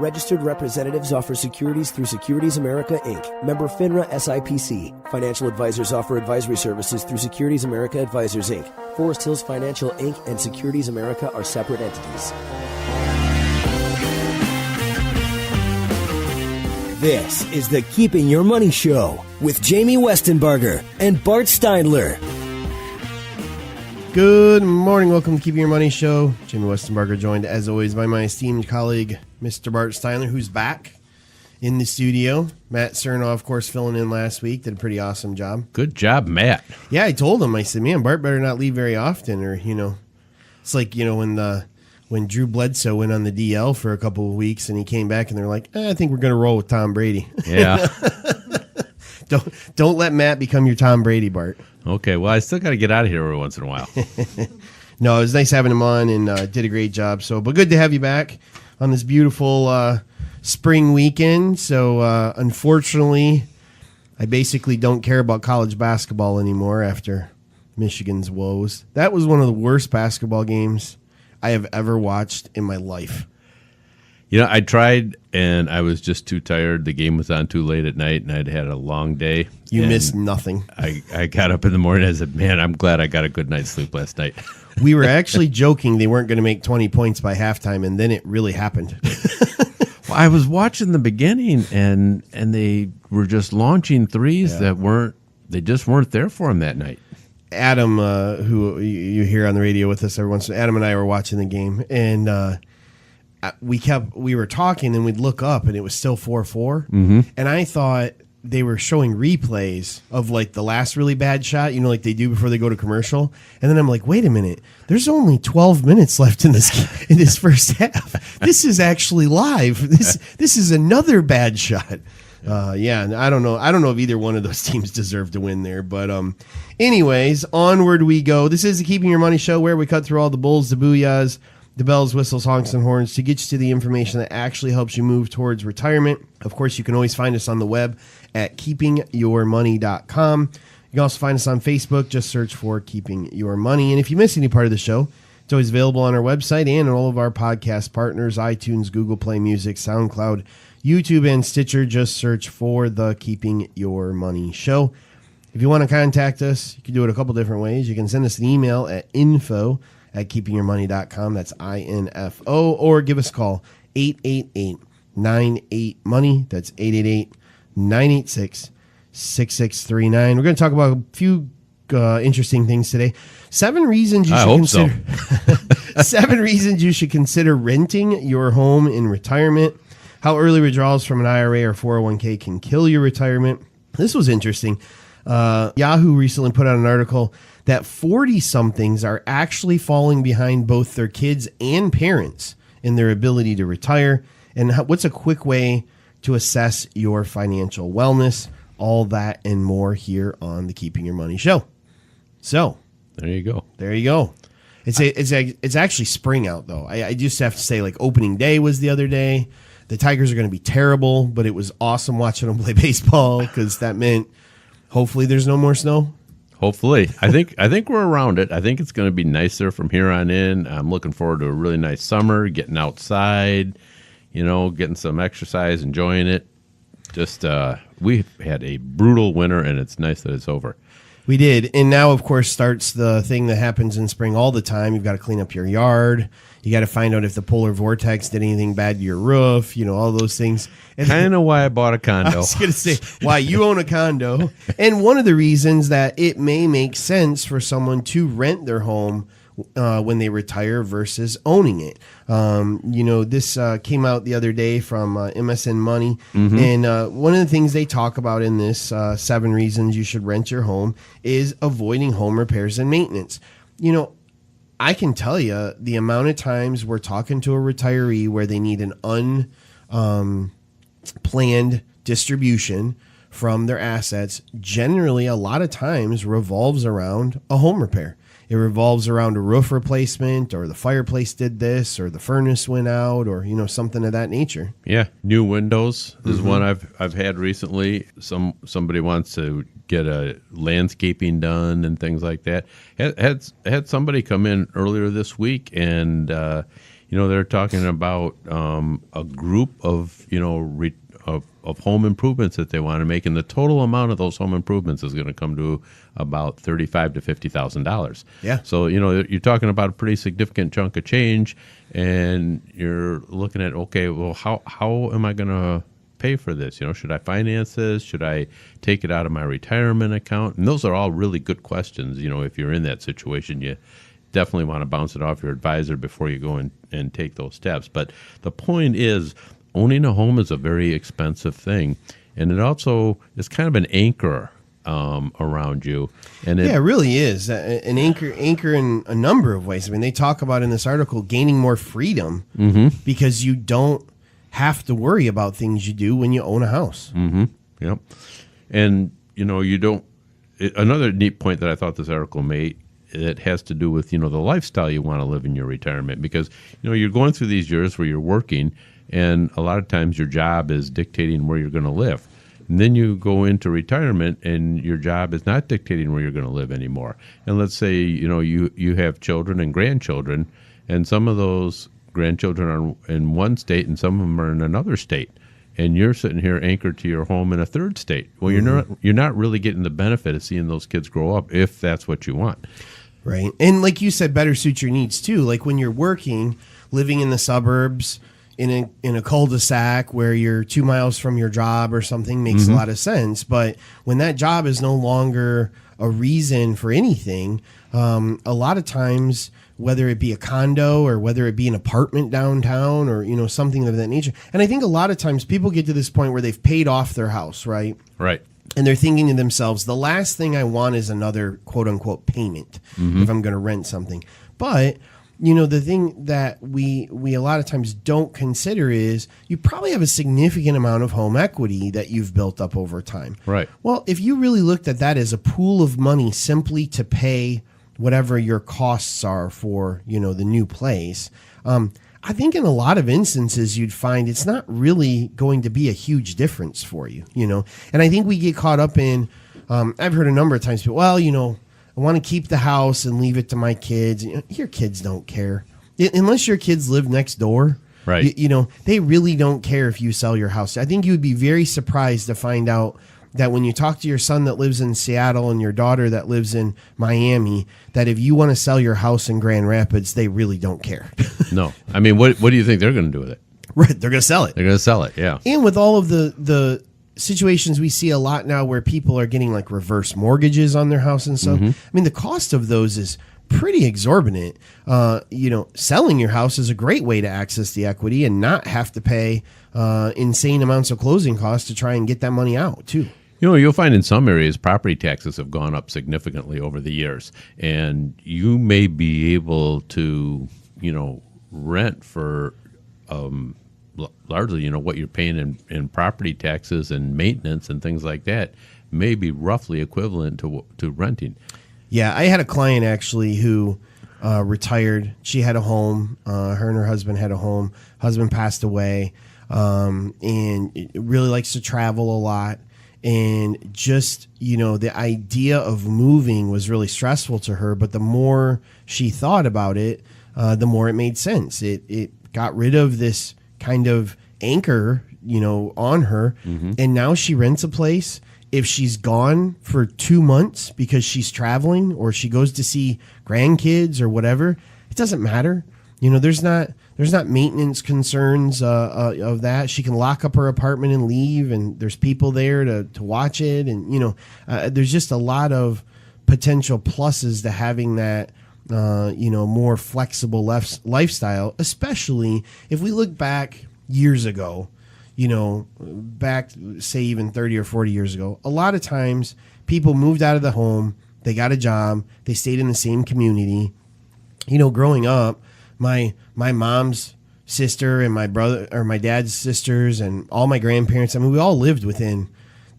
Registered representatives offer securities through Securities America, Inc., member FINRA SIPC. Financial advisors offer advisory services through Securities America Advisors, Inc. Forest Hills Financial, Inc. and Securities America are separate entities. This is the Keeping Your Money Show with Jamie Westenbarger and Bart Steindler. Good morning. Welcome to Keeping Your Money Show. Jamie Westenbarger joined, as always, by my esteemed colleague, Mr. Bart Steindler, who's back in the studio. Matt Cernoff, of course, filling in last week. Did a pretty awesome job. Good job, Matt. Yeah, I told him. I said, man, Bart better not leave very often. Or, it's like, when Drew Bledsoe went on the DL for a couple of weeks and he came back and they're like, I think we're going to roll with Tom Brady. Yeah. Don't let Matt become your Tom Brady, Bart. Okay, well, I still got to get out of here every once in a while. No, it was nice having him on and did a great job. But good to have you back on this beautiful spring weekend. So, unfortunately, I basically don't care about college basketball anymore after Michigan's woes. That was one of the worst basketball games I have ever watched in my life. I tried, and I was just too tired. The game was on too late at night, and I'd had a long day. You missed nothing. I got up in the morning and I said, man, I'm glad I got a good night's sleep last night. We were actually joking they weren't going to make 20 points by halftime, and then it really happened. Well, I was watching the beginning, and they were just launching threes that just weren't there for him that night. Adam, who you hear on the radio with us every once in a while, Adam and I were watching the game, and we were talking, and we'd look up, and it was still 4-4. Mm-hmm. And I thought they were showing replays of like the last really bad shot, like they do before they go to commercial. And then I'm like, wait a minute, there's only 12 minutes left in this first half. This is actually live. This is another bad shot. And I don't know if either one of those teams deserve to win there, but anyways, onward we go. This is the Keeping Your Money Show, where we cut through all the bulls, the booyahs, the bells, whistles, honks, and horns to get you to the information that actually helps you move towards retirement. Of course, you can always find us on the web at keepingyourmoney.com. You can also find us on Facebook. Just search for Keeping Your Money. And if you miss any part of the show, it's always available on our website and on all of our podcast partners, iTunes, Google Play Music, SoundCloud, YouTube, and Stitcher. Just search for the Keeping Your Money Show. If you want to contact us, you can do it a couple different ways. You can send us an email at info@keepingyourmoney.com. That's INFO. Or give us a call, 888-98-MONEY. That's 888-986-6639. We're going to talk about a few interesting things today. 7 reasons you should consider. So. 7 reasons you should consider renting your home in retirement. How early withdrawals from an IRA or 401k can kill your retirement. This was interesting. Yahoo recently put out an article that 40-somethings are actually falling behind both their kids and parents in their ability to retire. And what's a quick way to assess your financial wellness? All that and more here on the Keeping Your Money Show. So there you go. It's actually spring out, though. I just have to say, like, opening day was the other day. The Tigers are going to be terrible, but it was awesome watching them play baseball because that meant hopefully there's no more snow. Hopefully. I think we're around it. I think it's going to be nicer from here on in. I'm looking forward to a really nice summer, getting outside, getting some exercise, enjoying it. Just we had a brutal winter, and it's nice that it's over. We did. And now, of course, starts the thing that happens in spring all the time. You've got to clean up your yard. You got to find out if the polar vortex did anything bad to your roof, all those things. Kind of why I bought a condo. I was going to say, why you own a condo. And one of the reasons that it may make sense for someone to rent their home when they retire versus owning it. This came out the other day from MSN Money. Mm-hmm. And one of the things they talk about in this 7 reasons you should rent your home is avoiding home repairs and maintenance. I can tell you the amount of times we're talking to a retiree where they need an unplanned distribution from their assets, generally a lot of times revolves around a home repair. It revolves around a roof replacement, or the fireplace did this, or the furnace went out, or something of that nature. Yeah, new windows is one I've had recently. Somebody wants to get a landscaping done and things like that. Had somebody come in earlier this week, and they're talking about a group of, of home improvements that they want to make, and the total amount of those home improvements is going to come to about $35,000 to $50,000. Yeah. So you're talking about a pretty significant chunk of change, and you're looking at, okay, well, how am I going to pay for this? Should I finance this? Should I take it out of my retirement account? And those are all really good questions. If you're in that situation, you definitely want to bounce it off your advisor before you go and take those steps. But the point is, owning a home is a very expensive thing, and it also is kind of an anchor around you. And it really is an anchor in a number of ways. I mean, they talk about in this article gaining more freedom because you don't have to worry about things you do when you own a house. Mm-hmm. Yep. And you don't. Another neat point that I thought this article made, it has to do with the lifestyle you want to live in your retirement, because you're going through these years where you're working, and a lot of times your job is dictating where you're going to live. And then you go into retirement and your job is not dictating where you're going to live anymore. And let's say you have children and grandchildren, and some of those grandchildren are in one state and some of them are in another state, and you're sitting here anchored to your home in a third state. Well, you're not really getting the benefit of seeing those kids grow up if that's what you want. Right. And like you said, better suit your needs too. Like when you're working, living in the suburbs, in a cul-de-sac where you're 2 miles from your job or something makes a lot of sense. But when that job is no longer a reason for anything, a lot of times, whether it be a condo or whether it be an apartment downtown or, something of that nature. And I think a lot of times people get to this point where they've paid off their house, right? Right. And they're thinking to themselves, the last thing I want is another quote unquote payment if I'm going to rent something. But, the thing that we a lot of times don't consider is you probably have a significant amount of home equity that you've built up over time. Right. Well, if you really looked at that as a pool of money simply to pay whatever your costs are for, the new place, I think in a lot of instances you'd find it's not really going to be a huge difference for you, And I think we get caught up in, I've heard a number of times, well, I want to keep the house and leave it to my kids. Your kids don't care. Unless your kids live next door. Right. They really don't care if you sell your house. I think you would be very surprised to find out that when you talk to your son that lives in Seattle and your daughter that lives in Miami, that if you want to sell your house in Grand Rapids, they really don't care. No. I mean, what do you think they're going to do with it? Right. They're going to sell it. They're going to sell it, yeah. And with all of the situations we see a lot now where people are getting like reverse mortgages on their house and stuff. I mean, the cost of those is pretty exorbitant. Selling your house is a great way to access the equity and not have to pay insane amounts of closing costs to try and get that money out too. You'll find in some areas property taxes have gone up significantly over the years, and you may be able to, rent for largely, what you're paying in property taxes and maintenance and things like that may be roughly equivalent to renting. Yeah, I had a client actually who retired. She had a home. Her and her husband had a home. Husband passed away, and really likes to travel a lot. And just, the idea of moving was really stressful to her. But the more she thought about it, the more it made sense. It got rid of this kind of anchor, on her. And now she rents a place. If she's gone for 2 months because she's traveling or she goes to see grandkids or whatever, it doesn't matter. There's not maintenance concerns of that. She can lock up her apartment and leave, and there's people there to watch it. And, there's just a lot of potential pluses to having that, more flexible lifestyle, especially if we look back years ago, back, say, even 30 or 40 years ago. A lot of times people moved out of the home, they got a job, they stayed in the same community. Growing up, my mom's sister and my brother or my dad's sisters and all my grandparents, I mean, we all lived within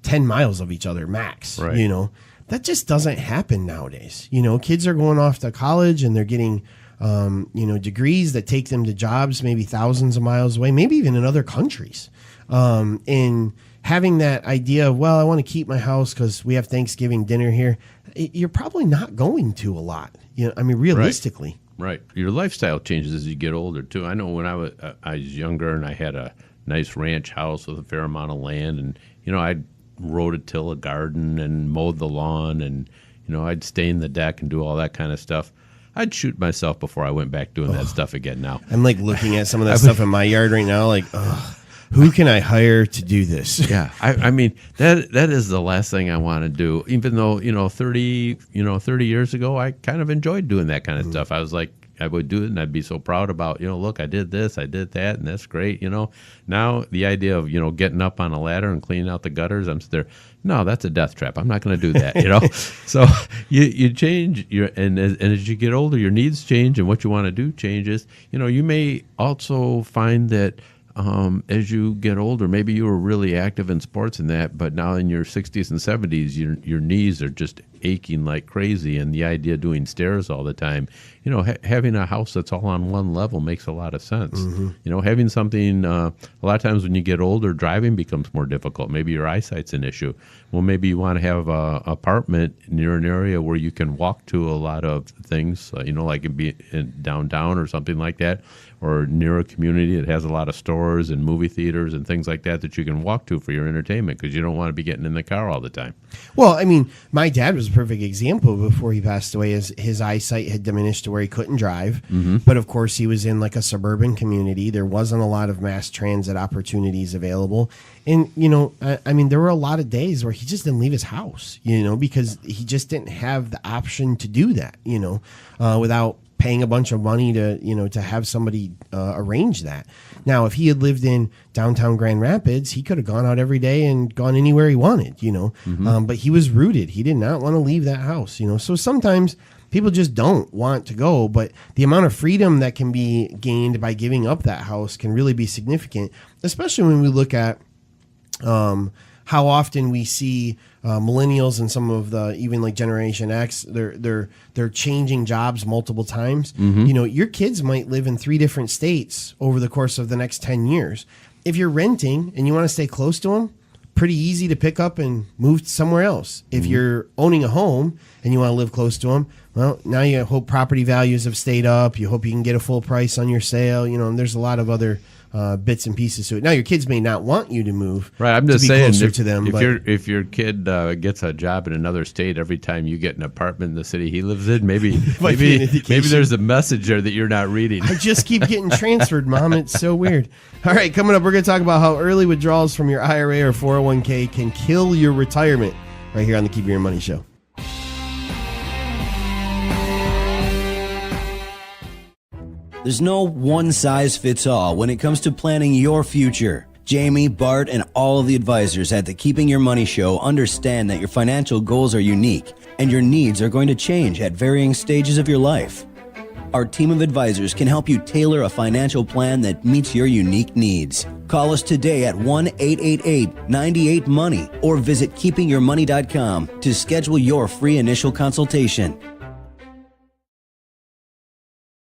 10 miles of each other max. Right. That just doesn't happen nowadays. Kids are going off to college and they're getting degrees that take them to jobs maybe thousands of miles away, maybe even in other countries. And having that idea of, well, I want to keep my house because we have Thanksgiving dinner here, you're probably not going to a lot. Realistically. Right. Your lifestyle changes as you get older too. I know when I was younger and I had a nice ranch house with a fair amount of land, and I rode till a garden and mowed the lawn, and I'd stain the deck and do all that kind of stuff. I'd shoot myself before I went back doing that stuff again now. I'm like looking at some of that stuff in my yard right now, like, ugh. Who can I hire to do this? Yeah, I mean that is the last thing I want to do. Even though 30 years ago, I kind of enjoyed doing that kind of stuff. I was like, I would do it, and I'd be so proud about look, I did this, I did that, and that's great. Now the idea of getting up on a ladder and cleaning out the gutters, I'm there. No, that's a death trap. I'm not going to do that. So you change and as you get older, your needs change, and what you want to do changes. You may also find that. As you get older, maybe you were really active in sports and that, but now in your 60s and 70s, your knees are just aching like crazy, and the idea of doing stairs all the time, having a house that's all on one level makes a lot of sense. Having something, a lot of times when you get older, driving becomes more difficult. Maybe your eyesight's an issue. Well, maybe you want to have an apartment near an area where you can walk to a lot of things, like in downtown or something like that, or near a community that has a lot of stores and movie theaters and things like that you can walk to for your entertainment, because you don't want to be getting in the car all the time. Well, I mean, my dad was a perfect example. Before he passed away, his eyesight had diminished to where he couldn't drive. But of course, he was in like a suburban community. There wasn't a lot of mass transit opportunities available. And, I mean, there were a lot of days where he just didn't leave his house, because he just didn't have the option to do that, without paying a bunch of money to have somebody arrange that. Now, if he had lived in downtown Grand Rapids, he could have gone out every day and gone anywhere he wanted, but he was rooted. He did not want to leave that house, So sometimes people just don't want to go, but the amount of freedom that can be gained by giving up that house can really be significant, especially when we look at how often we see millennials and some of the even like Generation X, they're changing jobs multiple times. Your kids might live in 3 different states over the course of the next 10 years. If you're renting and you want to stay close to them, pretty easy to pick up and move somewhere else. If you're owning a home and you want to live close to them, well, now you hope property values have stayed up. You hope you can get a full price on your sale. And there's a lot of other bits and pieces to it. Now, your kids may not want you to move. Right, I'm just saying, closer to them. If your kid gets a job in another state every time you get an apartment in the city he lives in, maybe there's a message there that you're not reading. I just keep getting transferred, Mom. It's so weird. All right, coming up, we're going to talk about how early withdrawals from your IRA or 401k can kill your retirement right here on the Keeping Your Money Show. There's no one-size-fits-all when it comes to planning your future. Jamie, Bart, and all of the advisors at the Keeping Your Money Show understand that your financial goals are unique and your needs are going to change at varying stages of your life. Our team of advisors can help you tailor a financial plan that meets your unique needs. Call us today at 1-888-98-MONEY or visit keepingyourmoney.com to schedule your free initial consultation.